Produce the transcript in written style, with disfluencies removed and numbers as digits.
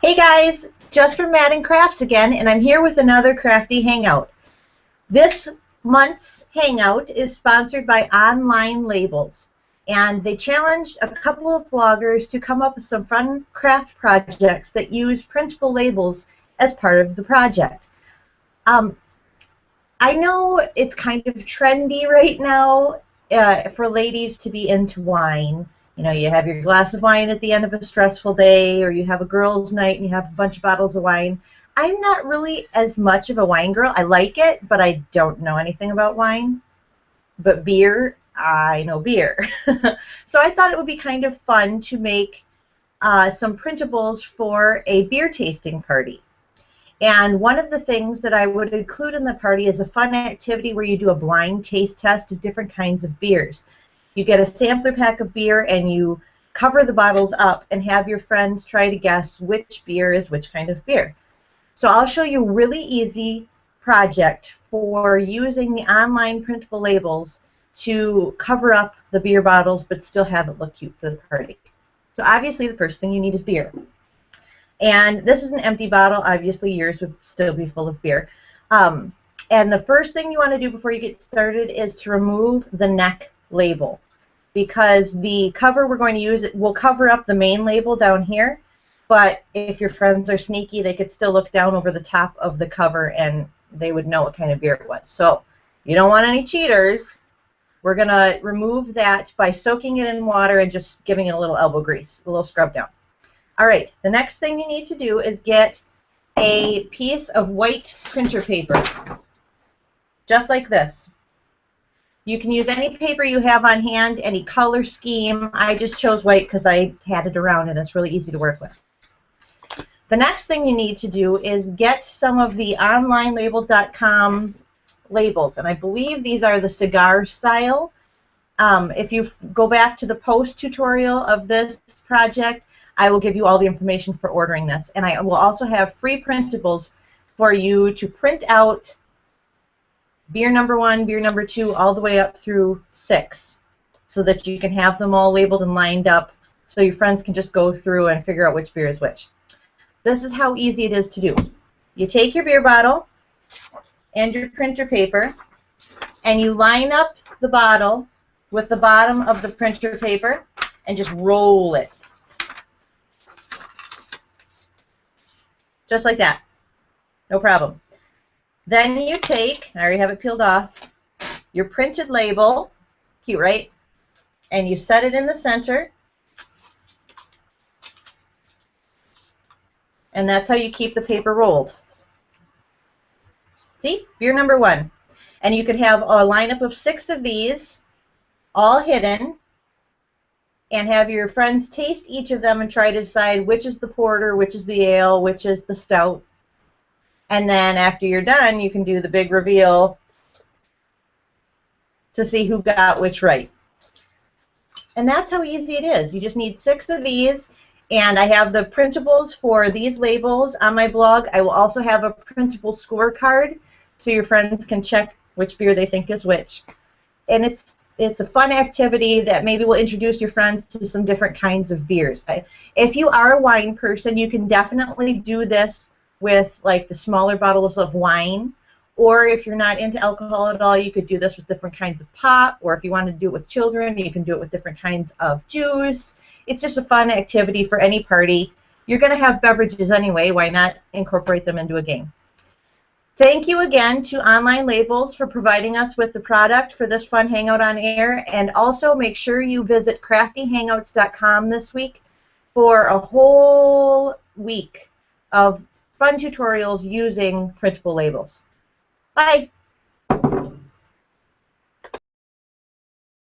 Hey guys, Just from Madden Crafts again, and I'm here with another crafty hangout. This month's hangout is sponsored by Online Labels, and they challenged a couple of bloggers to come up with some fun craft projects that use printable labels as part of the project. I know it's kind of trendy right now for ladies to be into wine. You know, you have your glass of wine at the end of a stressful day, or you have a girls' night and you have a bunch of bottles of wine. I'm not really as much of a wine girl. I like it, but I don't know anything about wine. But beer, I know beer. So I thought it would be kind of fun to make some printables for a beer tasting party. And one of the things that I would include in the party is a fun activity where you do a blind taste test of different kinds of beers. You get a sampler pack of beer and you cover the bottles up and have your friends try to guess which beer is which kind of beer. So I'll show you a really easy project for using the online printable labels to cover up the beer bottles but still have it look cute for the party. So obviously the first thing you need is beer. And this is an empty bottle. Obviously yours would still be full of beer. And the first thing you want to do before you get started is to remove the neck label, because the cover we're going to use will cover up the main label down here, but if your friends are sneaky, they could still look down over the top of the cover and they would know what kind of beer it was. So you don't want any cheaters. We're going to remove that by soaking it in water and just giving it a little elbow grease, a little scrub down. All right, the next thing you need to do is get a piece of white printer paper, just like this. You can use any paper you have on hand, any color scheme. I just chose white because I had it around and it's really easy to work with. The next thing you need to do is get some of the onlinelabels.com labels, and I believe these are the cigar style. If you go back to the post tutorial of this project, I will give you all the information for ordering this, and I will also have free printables for you to print out beer number 1, beer number 2, all the way up through 6, so that you can have them all labeled and lined up so your friends can just go through and figure out which beer is which. This is how easy it is to do. You take your beer bottle and your printer paper and you line up the bottle with the bottom of the printer paper and just roll it. Just like that. No problem. Then you take, I already have it peeled off, your printed label, cute, right? And you set it in the center. And that's how you keep the paper rolled. See? Beer number 1. And you could have a lineup of 6 of these, all hidden, and have your friends taste each of them and try to decide which is the porter, which is the ale, which is the stout. And then after you're done, you can do the big reveal to see who got which right. And that's how easy it is. You just need 6 of these, and I have the printables for these labels on my blog. I will also have a printable scorecard so your friends can check which beer they think is which. And it's a fun activity that maybe will introduce your friends to some different kinds of beers. If you are a wine person, you can definitely do this with like the smaller bottles of wine, or if you're not into alcohol at all, you could do this with different kinds of pop, or if you want to do it with children, you can do it with different kinds of juice. It's just a fun activity for any party. You're going to have beverages anyway, why not incorporate them into a game? Thank you again to Online Labels for providing us with the product for this fun hangout on air, and also make sure you visit craftyhangouts.com this week for a whole week of fun tutorials using printable labels. Bye!